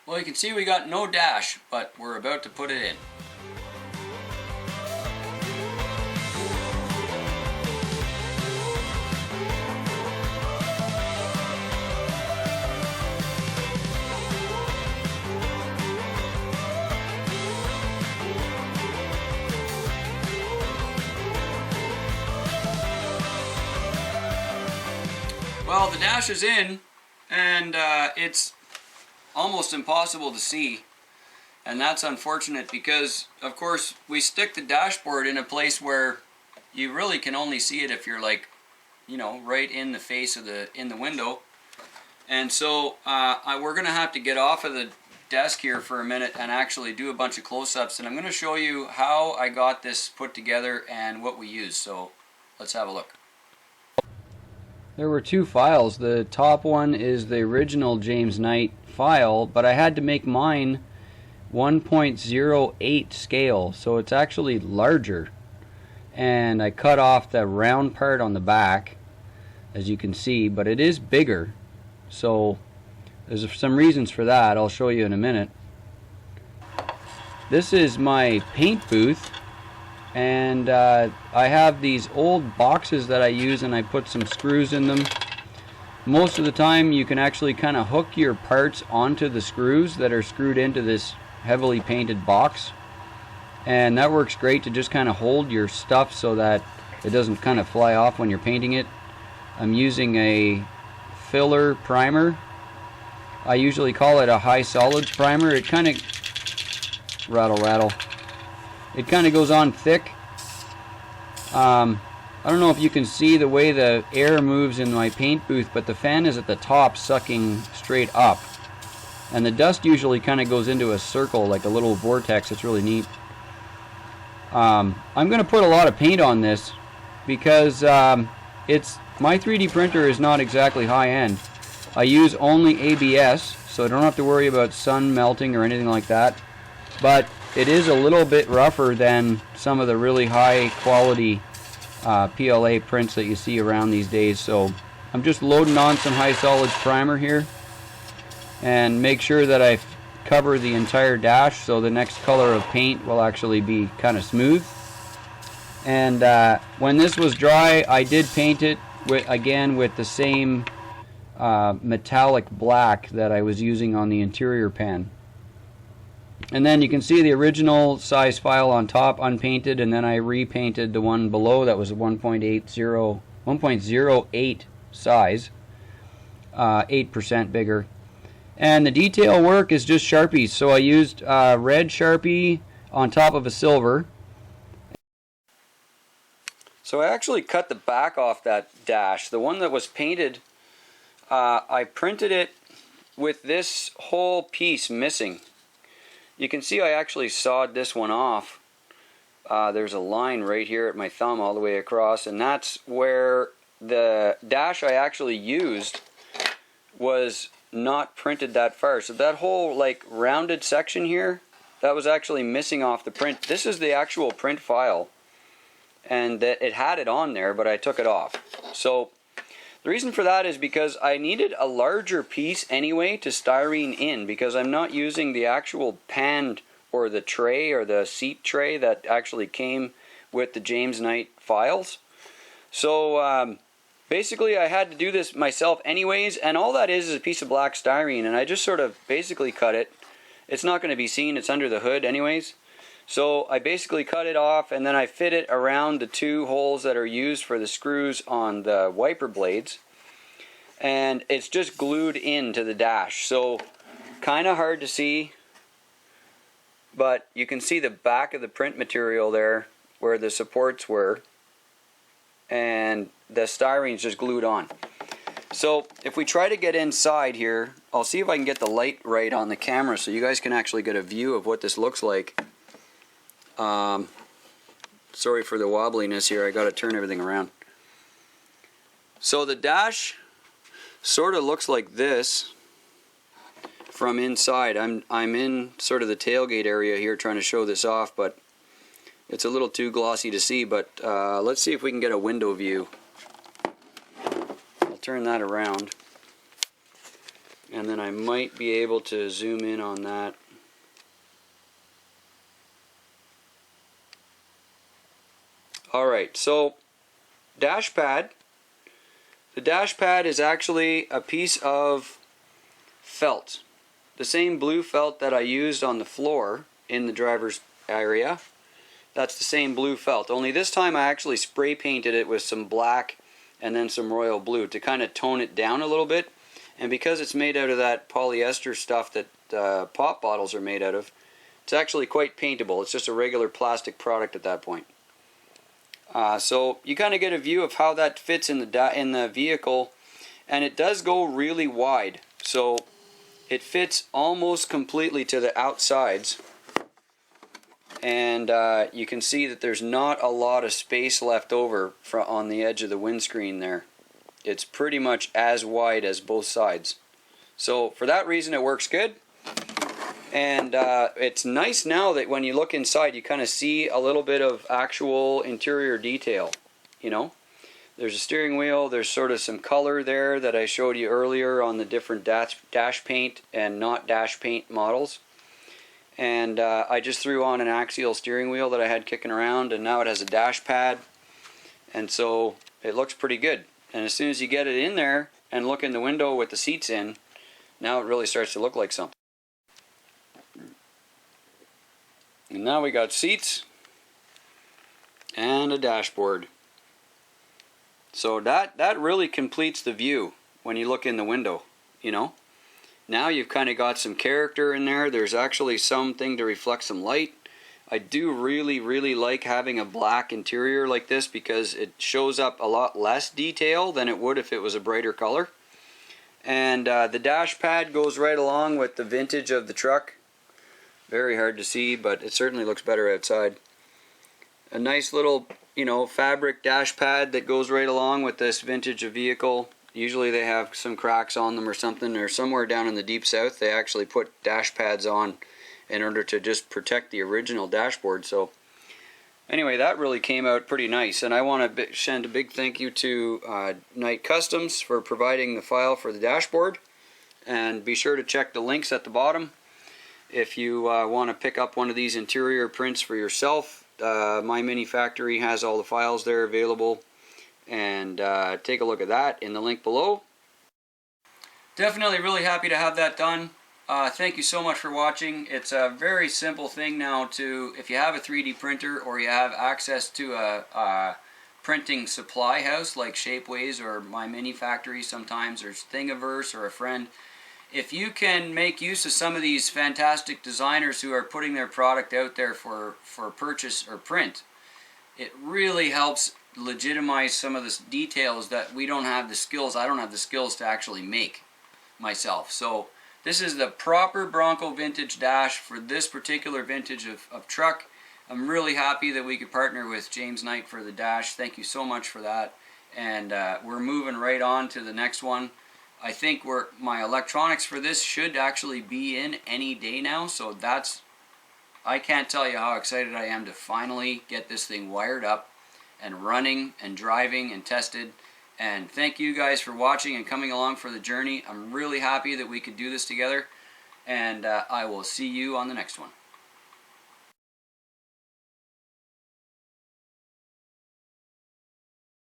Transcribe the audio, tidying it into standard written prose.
Well, you can see we got no dash, but we're about to put it in. Well, the dash is in, and it's almost impossible to see, and that's unfortunate because, of course, we stick the dashboard in a place where you really can only see it if you're like, you know, right in the face of the window. And so we're gonna have to get off of the desk here for a minute and actually do a bunch of close-ups, and I'm gonna show you how I got this put together and what we use. So let's have a look. There were two files. The top one is the original James Knight file, but I had to make mine 1.08 scale, so it's actually larger. And I cut off the round part on the back, as you can see, but it is bigger. So there's some reasons for that. I'll show you in a minute. This is my paint booth. And I have these old boxes that I use, and I put some screws in them. Most of the time you can actually kind of hook your parts onto the screws that are screwed into this heavily painted box, and that works great to just kind of hold your stuff so that it doesn't kind of fly off when you're painting it. I'm using a filler primer. I usually call it a high solids primer. It kind of rattle. It kind of goes on thick. I don't know if you can see the way the air moves in my paint booth, but the fan is at the top sucking straight up. And the dust usually kind of goes into a circle, like a little vortex. It's really neat. I'm going to put a lot of paint on this because my 3D printer is not exactly high-end. I use only ABS, so I don't have to worry about sun melting or anything like that. But it is a little bit rougher than some of the really high quality PLA prints that you see around these days. So I'm just loading on some high solids primer here and make sure that I cover the entire dash so the next color of paint will actually be kind of smooth. And when this was dry, I did paint it again with the same metallic black that I was using on the interior pan. And then you can see the original size file on top unpainted, and then I repainted the one below that was 1.08 size, 8% bigger. And the detail work is just Sharpies, so I used red Sharpie on top of a silver. So I actually cut the back off that dash. The one that was painted, I printed it with this whole piece missing. You can see I actually sawed this one off. There's a line right here at my thumb all the way across, and that's where the dash I actually used was not printed that far. So that whole like rounded section here, that was actually missing off the print. This is the actual print file, and it had it on there, but I took it off. So the reason for that is because I needed a larger piece anyway to styrene in, because I'm not using the actual pan or the tray or the seat tray that actually came with the James Knight files. So basically I had to do this myself anyways, and all that is a piece of black styrene, and I just sort of basically cut it. It's not going to be seen, it's under the hood anyways. So I basically cut it off, and then I fit it around the two holes that are used for the screws on the wiper blades, and it's just glued into the dash. So kind of hard to see, but you can see the back of the print material there where the supports were, and the styrene's just glued on. So if we try to get inside here, I'll see if I can get the light right on the camera so you guys can actually get a view of what this looks like. Sorry for the wobbliness here, I got to turn everything around. So the dash sort of looks like this from inside. I'm in sort of the tailgate area here trying to show this off, but it's a little too glossy to see. But let's see if we can get a window view. I'll turn that around, and then I might be able to zoom in on that. Alright, so dash pad. The dash pad is actually a piece of felt. The same blue felt that I used on the floor in the driver's area. That's the same blue felt, only this time I actually spray painted it with some black and then some royal blue to kind of tone it down a little bit. And because it's made out of that polyester stuff that pop bottles are made out of, it's actually quite paintable. It's just a regular plastic product at that point. So you kind of get a view of how that fits in the vehicle, and it does go really wide. So it fits almost completely to the outsides, and you can see that there's not a lot of space left over on the edge of the windscreen there. It's pretty much as wide as both sides. So for that reason it works good. And it's nice now that when you look inside you kind of see a little bit of actual interior detail. You know, there's a steering wheel, there's sort of some color there that I showed you earlier on the different dash paint and not dash paint models. And I just threw on an axial steering wheel that I had kicking around, and now it has a dash pad, and so it looks pretty good. And as soon as you get it in there and look in the window with the seats in, now it really starts to look like something. And now we got seats and a dashboard. So that really completes the view when you look in the window, you know. Now you've kind of got some character in there. There's actually something to reflect some light. I do really like having a black interior like this because it shows up a lot less detail than it would if it was a brighter color. And the dash pad goes right along with the vintage of the truck. Very hard to see, but it certainly looks better outside. A nice little, you know, fabric dash pad that goes right along with this vintage of vehicle. Usually they have some cracks on them or something, or somewhere down in the deep south they actually put dash pads on in order to just protect the original dashboard. So anyway, that really came out pretty nice, and I want to send a big thank you to Knight Customs for providing the file for the dashboard. And be sure to check the links at the bottom if you want to pick up one of these interior prints for yourself. My Mini Factory has all the files there available, and take a look at that in the link below. Definitely really happy to have that done. Thank you so much for watching. It's a very simple thing now to, if you have a 3D printer or you have access to a printing supply house like Shapeways or My Mini Factory sometimes, or Thingiverse or a friend. If you can make use of some of these fantastic designers who are putting their product out there for purchase or print, it really helps legitimize some of the details that we don't have the skills, I don't have the skills to actually make myself. So this is the proper Bronco vintage dash for this particular vintage of truck. I'm really happy that we could partner with James Knight for the dash. Thank you so much for that. And we're moving right on to the next one. I think my electronics for this should actually be in any day now, so I can't tell you how excited I am to finally get this thing wired up and running and driving and tested. And thank you guys for watching and coming along for the journey. I'm really happy that we could do this together, and I will see you on the next one.